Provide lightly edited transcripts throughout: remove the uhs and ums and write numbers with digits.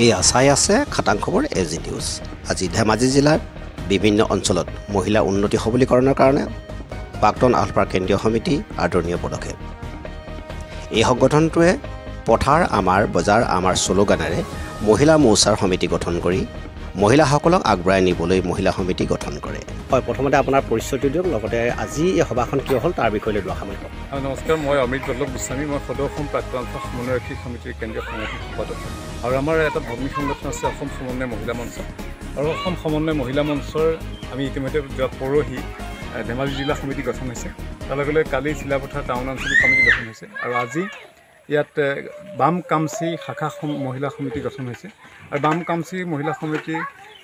এয়া চাই আছে খাটাং খবৰ AG নিউজ। আজি ধেমাজি জিলাৰ বিভিন্ন অঞ্চলত মহিলা উন্নতি সবলীকৰণৰ কাৰণে প্ৰাক্তন আলফাৰ কেন্দ্ৰীয় সমিতি আদৰণীয় পদক্ষেপ। এই সংগঠনটোৱে পথাৰ আমাৰ বজাৰ আমাৰ শ্লোগানেৰে মহিলা মৌচাৰ সমিতি গঠন কৰি মহিলাসকলক আগবঢ়াই নিবলৈ মহিলা সমিতি গঠন কৰে। হয়, প্ৰথমতে আপোনাৰ পৰিচয়টো দিয়ক, লগতে আজি এই সভাখন কিয় হ'ল তাৰ বিষয়ে দুআষাৰমান কওক। নমস্কাৰ, মই অমিত বল্লভ গোস্বামী। মই সদৌ অসম প্ৰাক্তন আলফা সমন্বয়ৰক্ষী সমিতিৰ কেন্দ্ৰীয় সংগঠন সম্পাদক, আৰু আমাৰ এটা ভগ্নী সংগঠন আছে অসম সমন্বয় মহিলা মঞ্চ। আৰু অসম সমন্বয় মহিলা মঞ্চৰ আমি ইতিমধ্যে যোৱা পৰহি ধেমাজি জিলা সমিতি গঠন হৈছে। তাৰ লগে লগে কালি চিলাপথাৰ টাউন আঞ্চলিক সমিতি গঠন হৈছে, আৰু আজি ইয়াত বাম কামচি শাখা মহিলা সমিতি গঠন হৈছে। আৰু বাম কামচি মহিলা সমিতি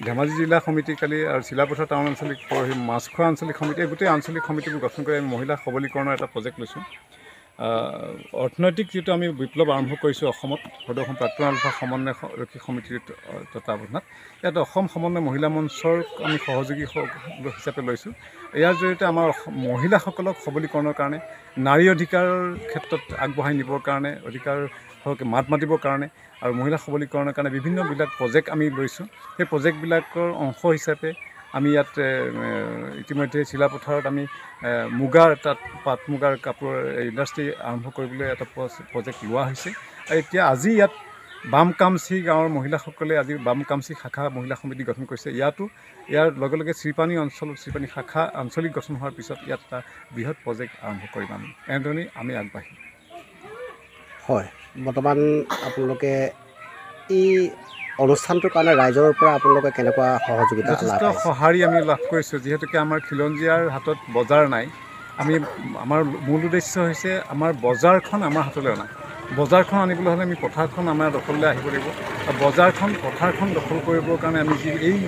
ধেমাজি জিলা সমিতি কালি আৰু চিলাপথাৰ টাউন আঞ্চলিক পৰহি মাছখোৱা আঞ্চলিক সমিতি, এই গোটেই আঞ্চলিক সমিতিবোৰ গঠন কৰি আমি মহিলা সবলীকৰণৰ এটা প্ৰজেক্ট লৈছোঁ। অৰ্থনৈতিক যিটো আমি বিপ্লৱ আৰম্ভ কৰিছোঁ অসমত সদৌ অসম প্ৰাক্তন আলফা সমন্বয়ৰক্ষী সমিতিৰ তত্বাৱধানত, ইয়াত অসম সমন্বয় মহিলা মঞ্চৰ আমি সহযোগী হিচাপে লৈছোঁ। ইয়াৰ জৰিয়তে আমাৰ মহিলাসকলক সবলীকৰণৰ কাৰণে, নাৰী অধিকাৰৰ ক্ষেত্ৰত আগবঢ়াই নিবৰ কাৰণে, অধিকাৰ মাত মাতিবৰ কাৰণে আৰু মহিলা সবলীকৰণৰ কাৰণে বিভিন্নবিলাক প্ৰজেক্ট আমি লৈছোঁ। সেই প্ৰজেক্টবিলাকৰ অংশ হিচাপে আমি ইয়াত ইতিমধ্যে চিলাপথাৰত আমি মুগাৰ তাত পাট মুগাৰ কাপোৰ ইণ্ডাষ্ট্ৰী আৰম্ভ কৰিবলৈ এটা প্ৰজেক্ট লোৱা হৈছে। আৰু এতিয়া আজি ইয়াত বাম কামচি গাঁৱৰ মহিলাসকলে আজি বাম কামচি শাখা মহিলা সমিতি গঠন কৰিছে। ইয়াৰ লগে লগে শ্ৰীপানী অঞ্চলত শ্ৰীপানী শাখা আঞ্চলিক গঠন হোৱাৰ পিছত ইয়াত এটা বৃহৎ প্ৰজেক্ট আৰম্ভ কৰিম। এনেধৰণেই আমি আগবাঢ়িম। হয়, বৰ্তমান আপোনালোকে এই অনুষ্ঠানটোৰ কাৰণে ৰাইজৰ পৰা আপোনালোকে কেনেকুৱা সহযোগিতা? যথেষ্ট সঁহাৰি আমি লাভ কৰিছোঁ, যিহেতুকে আমাৰ খিলঞ্জীয়াৰ হাতত বজাৰ নাই। আমাৰ মূল উদ্দেশ্য হৈছে আমাৰ বজাৰখন আমাৰ হাতলৈ অনা। বজাৰখন আনিবলৈ হ'লে আমি পথাৰখন আমাৰ দখললৈ আহিব লাগিব। আৰু পথাৰখন দখল কৰিবৰ কাৰণে আমি যি এই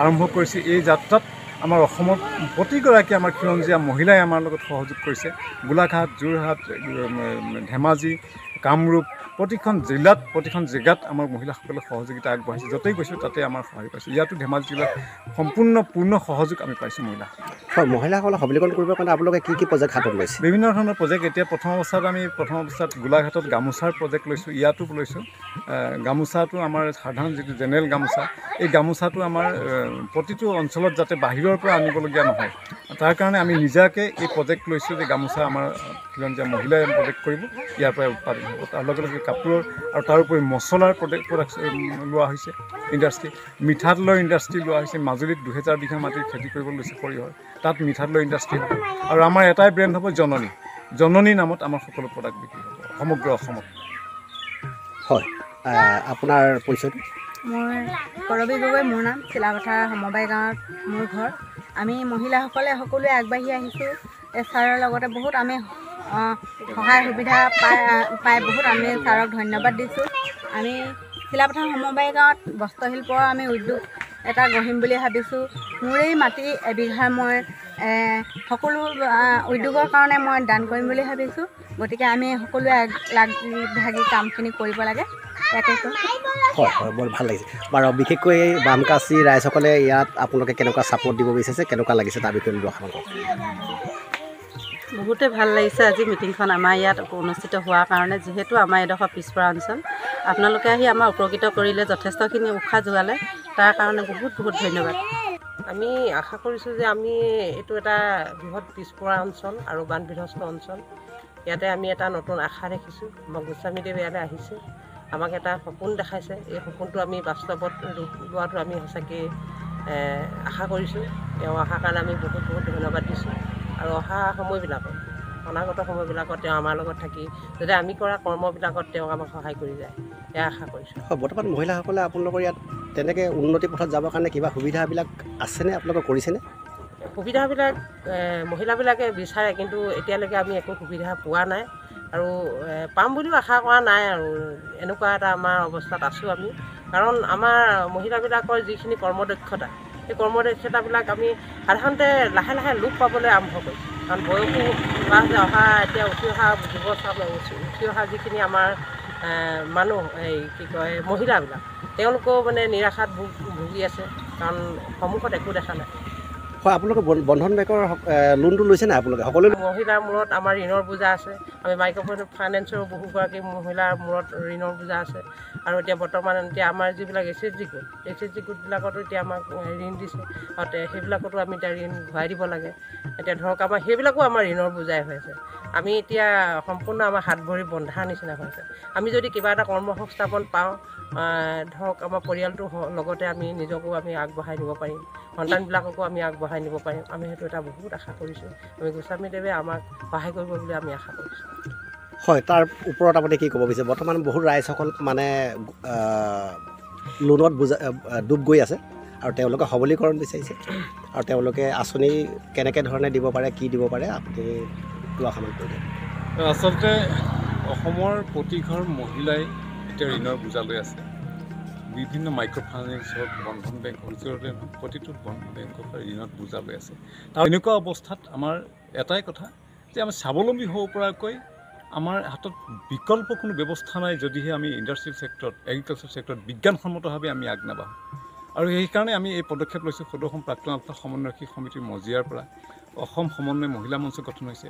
আৰম্ভ কৰিছোঁ, এই যাত্ৰাত আমাৰ অসমত প্ৰতিগৰাকী আমাৰ খিলঞ্জীয়া মহিলাই আমাৰ লগত সহযোগ কৰিছে। গোলাঘাট, যোৰহাট, ধেমাজি, কামৰূপ, প্ৰতিখন জেগাত আমাৰ মহিলাসকলে সহযোগিতা আগবঢ়াইছে। য'তেই গৈছোঁ তাতে আমাৰ সহায় পাইছোঁ। ইয়াতো ধেমাজি জিলাত পূৰ্ণ সহযোগ আমি পাইছোঁ মহিলা। হয়, মহিলাসকলক সবলীকৰণ কৰিবৰ কাৰণে আপোনালোকে কি প্ৰজেক্ট হাতত লৈছে? বিভিন্ন ধৰণৰ প্ৰজেক্ট। এতিয়া প্ৰথম অৱস্থাত গোলাঘাটত গামোচাৰ প্ৰজেক্ট লৈছোঁ, ইয়াতো লৈছোঁ। গামোচাটো আমাৰ সাধাৰণ যিটো জেনেৰেল গামোচা, এই গামোচাটো আমাৰ প্ৰতিটো অঞ্চলত যাতে বাহিৰৰ পৰা আনিবলগীয়া নহয়, তাৰ কাৰণে আমি নিজাকৈ এই প্ৰজেক্ট লৈছোঁ যে গামোচা আমাৰ খিলঞ্জীয়া মহিলাই প্ৰজেক্ট কৰিব, ইয়াৰ পৰাই উৎপাদন হ'ব। তাৰ লগে লগে কাপোৰৰ আৰু তাৰোপৰি মছলাৰ প্ৰডাকশ্যন লোৱা হৈছে ইণ্ডাষ্ট্ৰী। মিঠাতেলৰ ইণ্ডাষ্ট্ৰী লোৱা হৈছে। মাজুলীত 2000 বিঘা মাটিৰ খেতি কৰিব লৈছে সৰিয়হৰ, তাত মিঠাতেলৰ ইণ্ডাষ্ট্ৰী হ'ব। আৰু আমাৰ এটাই ব্ৰেণ্ড হ'ব জননী নামত আমাৰ সকলো প্ৰডাক্ট বিক্ৰী হ'ব সমগ্ৰ অসমত। হয়, আপোনাৰ পৰিচয়টো? মই কৰবী গগৈ, মোৰ নাম। চিলাপথাৰ সমবায় গাঁৱত মোৰ ঘৰ। আমি মহিলাসকলে সকলোৱে আগবাঢ়ি আহিছোঁ। ছাৰৰ লগতে বহুত আমি সহায় সুবিধা পাই বহুত আমি ছাৰক ধন্যবাদ দিছোঁ। আমি চিলাপথাৰ সমবায় গাঁৱত বস্ত্ৰশিল্পৰ আমি উদ্যোগ এটা গঢ়িম বুলি ভাবিছোঁ। মোৰেই মাটি এবিঘা মই সকলো উদ্যোগৰ কাৰণে মই দান কৰিম বুলি ভাবিছোঁ। গতিকে আমি সকলোৱে লাগি কামখিনি কৰিব লাগে। হয়, বৰ ভাল লাগিছে বাৰু। বিশেষকৈ বাম কামচি ৰাইজসকলে ইয়াত আপোনালোকে কেনেকুৱা ছাপোৰ্ট দিব বিচাৰিছে, কেনেকুৱা লাগিছে তাৰ বিষয়ে দুআষাৰমান কওক। বহুতে ভাল লাগিছে আজি মিটিংখন আমাৰ ইয়াত অনুষ্ঠিত হোৱাৰ কাৰণে। যিহেতু আমাৰ এডোখৰ পিছপৰা অঞ্চল, আপোনালোকে আহি আমাৰ উপকৃত কৰিলে, যথেষ্টখিনি উৎসাহ যোগালে, তাৰ কাৰণে বহুত ধন্যবাদ। আমি আশা কৰিছোঁ যে আমি এইটো এটা বৃহৎ পিছপৰা অঞ্চল আৰু বানবিধ্বস্ত অঞ্চল। ইয়াতে আমি এটা নতুন আশা দেখিছোঁ। আমাৰ গোস্বামীদেৱে ইয়ালৈ আহিছে, আমাক এটা সপোন দেখাইছে। এই সপোনটো আমি বাস্তৱত ৰূপ লোৱাটো আমি সঁচাকৈ আশা কৰিছোঁ। তেওঁ অহাৰ কাৰণে আমি বহুত ধন্যবাদ দিছোঁ। আৰু অনাগত সময়বিলাকত তেওঁ আমাৰ লগত থাকি যাতে আমি কৰা কৰ্মবিলাকত তেওঁ আমাক সহায় কৰি যায়, এয়া আশা কৰিছোঁ। হয়, বৰ্তমান মহিলাসকলে আপোনালোকৰ ইয়াত তেনেকৈ উন্নতি পথত যাবৰ কাৰণে কিবা সুবিধাবিলাক আছেনে, আপোনালোকে কৰিছেনে? সুবিধাবিলাক মহিলাবিলাকে বিচাৰে, কিন্তু এতিয়ালৈকে আমি একো সুবিধা পোৱা নাই আৰু পাম বুলিও আশা কৰা নাই। আৰু এনেকুৱা এটা আমাৰ অৱস্থাত আছোঁ আমি, কাৰণ আমাৰ মহিলাবিলাকৰ যিখিনি কৰ্মদক্ষতা, সেই কৰ্মদক্ষতাবিলাক আমি সাধাৰণতে লাহে লাহে লোপ পাবলৈ আৰম্ভ কৰিছোঁ। কাৰণ বয়সো এতিয়া উঠি অহা যিখিনি আমাৰ মানুহ মহিলাবিলাক, তেওঁলোকেও নিৰাশাত ভুগি আছে, কাৰণ সন্মুখত একো দেখা নাই। হয় আপোনালোকে বন্ধন বেংকৰ লোনটো লৈছে নাই আপোনালোকে সকলোৱে মহিলাৰ মূৰত আমাৰ ঋণৰ বোজা আছে আমি মাইক্ৰ' ফাইনেন্সৰো বহুগৰাকী মহিলাৰ মূৰত ঋণৰ বোজা আছে আৰু এতিয়া বৰ্তমান এতিয়া আমাৰ যিবিলাক এছ এছ জি গোটবিলাকতো এতিয়া আমাক ঋণ দিছে আৰু সেইবিলাকতো আমি এতিয়া ঋণ ঘূৰাই দিব লাগে এতিয়া ধৰক আমাৰ সেইবিলাকো আমাৰ ঋণৰ বোজাই হৈ আছে আমি এতিয়া সম্পূৰ্ণ আমাৰ হাত ভৰি বন্ধাৰ নিচিনা হৈছে আমি যদি কিবা এটা কৰ্মসংস্থাপন পাওঁ ধৰক আমাৰ পৰিয়ালটোৰ লগতে আমি নিজকো আমি আগবঢ়াই নিব পাৰিম সন্তানবিলাককো আমি আগবঢ়াই নিব পাৰিম আমি সেইটো এটা বহুত আশা কৰিছোঁ আমি গোস্বামীদেৱে আমাক সহায় কৰিব বুলি আমি আশা কৰিছোঁ হয় তাৰ ওপৰত আপুনি কি ক'ব বিচাৰে বৰ্তমান বহুত ৰাইজসকল মানে লোনত ডুব গৈ আছে আৰু তেওঁলোকে সবলীকৰণ বিচাৰিছে আৰু তেওঁলোকে আঁচনি কেনেকৈ ধৰণে দিব পাৰে কি দিব পাৰে আপুনি দুআষাৰমান কৈ দিয়ক আচলতে অসমৰ প্ৰতিঘৰ মহিলাই এতিয়া ঋণৰ বোজা লৈ আছে বিভিন্ন মাইক্ৰ' ফাইনেন্স হওক বন্ধন বেংক হওক জৰিয়তে প্ৰতিটো বেংকৰ পৰা ঋণত বোজা লৈ আছে আৰু এনেকুৱা অৱস্থাত আমাৰ এটাই কথা যে আমি স্বাৱলম্বী হ'ব পৰাকৈ আমাৰ হাতত বিকল্প কোনো ব্যৱস্থা নাই যদিহে আমি ইণ্ডাষ্ট্ৰিয়েল ছেক্টৰত এগ্ৰিকালচাৰ ছেক্টৰত বিজ্ঞানসন্মতভাৱে আমি আগনাবাঢ়োঁ আৰু সেইকাৰণে আমি এই পদক্ষেপ লৈছোঁ সদৌ অসম প্ৰাক্তন আলফা সমন্বয়কাৰী সমিতিৰ মজিয়াৰ পৰা অসম সমন্বয় মহিলা মঞ্চ গঠন হৈছে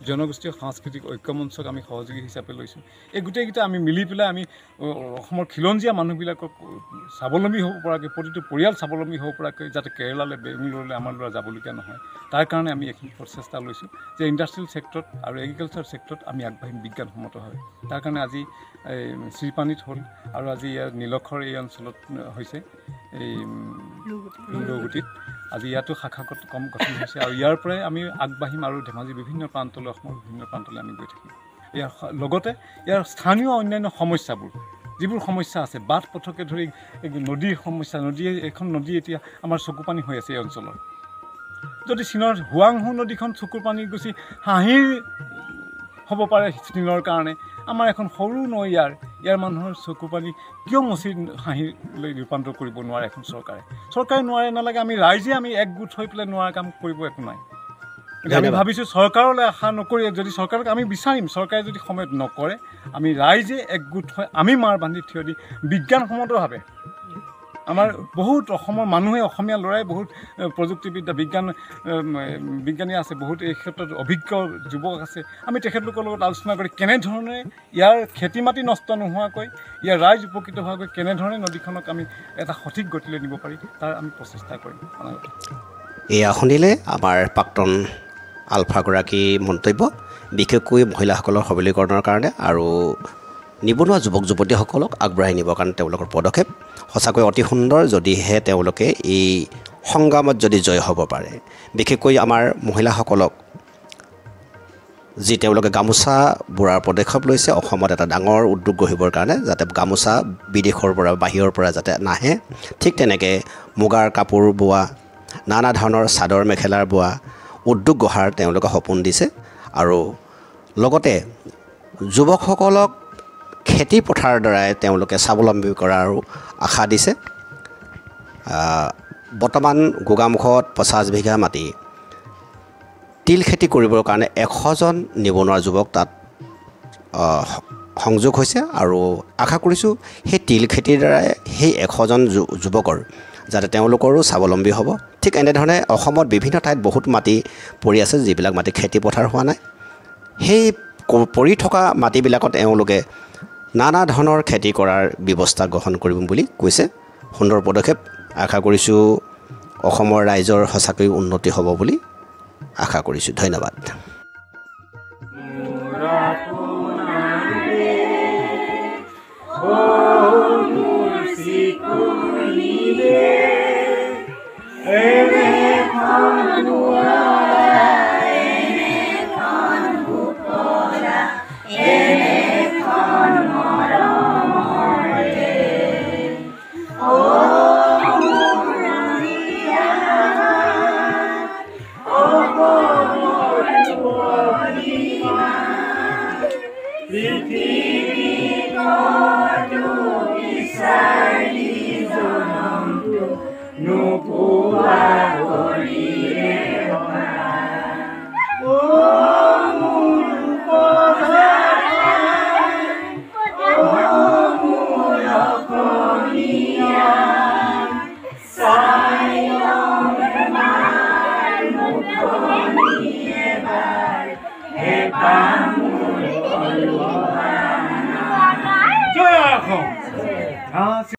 জনগোষ্ঠীয় সাংস্কৃতিক ঐক্য মঞ্চক আমি সহযোগী হিচাপে লৈছোঁ এই গোটেইকেইটা আমি মিলি পেলাই আমি অসমৰ খিলঞ্জীয়া মানুহবিলাকক স্বাৱলম্বী হ'ব পৰাকৈ প্ৰতিটো পৰিয়াল স্বাৱলম্বী হ'ব পৰাকৈ যাতে কেৰেলালৈ বেংগলোৰলৈ আমাৰ ল'ৰা যাবলগীয়া নহয় তাৰ কাৰণে আমি এইখিনি প্ৰচেষ্টা লৈছোঁ যে ইণ্ডাষ্ট্ৰিয়েল ছেক্টৰত আৰু এগ্ৰিকালচাৰ ছেক্টৰত আমি আগবাঢ়িম বিজ্ঞানসন্মতভাৱে তাৰ কাৰণে আজি শ্ৰীপানীত হ'ল আৰু আজি ইয়াৰ নীলক্ষৰ এই অঞ্চলত হৈছে এই লগুটিত আজি ইয়াতো শাখা কম গঠন হৈছে আৰু ইয়াৰ পৰাই আমি আগবাঢ়িম আৰু ধেমাজি বিভিন্ন প্ৰান্তলৈ অসমৰ বিভিন্ন প্ৰান্তলৈ আমি গৈ থাকিম ইয়াৰ লগতে ইয়াৰ স্থানীয় অন্যান্য সমস্যাবোৰ যিবোৰ সমস্যা আছে বাট পথকে ধৰি নদীৰ সমস্যা এখন নদী এতিয়া আমাৰ চকুপানী হৈ আছে এই অঞ্চলৰ যদি চীনৰ হুৱাংহু নদীখন চকুৰ পানী গুচি হাঁহিৰ হ'ব পাৰে চীনৰ কাৰণে আমাৰ এখন সৰু নৈ ইয়াৰ মানুহৰ চকু পানী কিয় মচি হাঁহিলৈ ৰূপান্তৰ কৰিব নোৱাৰে এখন চৰকাৰে নোৱাৰে নালাগে আমি ৰাইজে আমি একগোট হৈ পেলাই নোৱাৰা কাম কৰিব একো নাই আমি ভাবিছোঁ চৰকাৰলৈ আশা নকৰি যদি চৰকাৰক আমি বিচাৰিম চৰকাৰে যদি সময়ত নকৰে আমি ৰাইজে একগোট হৈ আমি মাৰ বান্ধি থিয় দি বিজ্ঞানসন্মতভাৱে আমাৰ বহুত অসমৰ মানুহে অসমীয়া ল'ৰাই বহুত প্ৰযুক্তিবিদ্যা বিজ্ঞানী আছে বহুত এই ক্ষেত্ৰত অভিজ্ঞ যুৱক আছে আমি তেখেতলোকৰ লগত আলোচনা কৰি কেনেধৰণে ইয়াৰ খেতি মাটি নষ্ট নোহোৱাকৈ ইয়াৰ ৰাইজ উপকৃত হোৱাকৈ কেনেধৰণে নদীখনক আমি এটা সঠিক গতিলৈ নিব পাৰি তাৰ আমি প্ৰচেষ্টা কৰিম এয়া শুনিলে আমাৰ প্ৰাক্তন আলফাগৰাকী মন্তব্য বিশেষকৈ মহিলাসকলৰ সবলীকৰণৰ কাৰণে আৰু নিবনুৱা যুৱক যুৱতীসকলক আগবঢ়াই নিবৰ কাৰণে তেওঁলোকৰ পদক্ষেপ সঁচাকৈ অতি সুন্দৰ যদিহে তেওঁলোকে এই সংগ্ৰামত যদি জয় হ'ব পাৰে বিশেষকৈ আমাৰ মহিলাসকলক যি তেওঁলোকে গামোচা বোৱাৰ পদক্ষেপ লৈছে অসমত এটা ডাঙৰ উদ্যোগ গঢ়িবৰ কাৰণে যাতে গামোচা বিদেশৰ পৰা বাহিৰৰ পৰা যাতে নাহে ঠিক তেনেকৈ মুগাৰ কাপোৰ বোৱা নানা ধৰণৰ চাদৰ মেখেলাৰ বোৱা উদ্যোগ গঢ়াৰ তেওঁলোকে সপোন দিছে আৰু লগতে যুৱকসকলক খেতি পথাৰৰ দ্বাৰাই তেওঁলোকে স্বাৱলম্বী কৰাৰো আশা দিছে বৰ্তমান গোগামুখত 50 বিঘা মাটি তিল খেতি কৰিবৰ কাৰণে 100জন নিবনুৱা যুৱক তাত সংযোগ হৈছে আৰু আশা কৰিছোঁ সেই তিল খেতিৰ দ্বাৰাই সেই 100জন যুৱকৰ যাতে তেওঁলোকৰো স্বাৱলম্বী হ'ব ঠিক এনেধৰণে অসমত বিভিন্ন ঠাইত বহুত মাটি পৰি আছে যিবিলাক মাটি খেতি পথাৰ হোৱা নাই সেই পৰি থকা মাটিবিলাকত তেওঁলোকে নানা ধৰণৰ খেতি কৰাৰ ব্যৱস্থা গ্ৰহণ কৰিম বুলি কৈছে সুন্দৰ পদক্ষেপ আশা কৰিছোঁ অসমৰ ৰাইজৰ সঁচাকৈ উন্নতি হ'ব বুলি আশা কৰিছোঁ ধন্যবাদ পৃথিৱী বিচাৰি জনমটো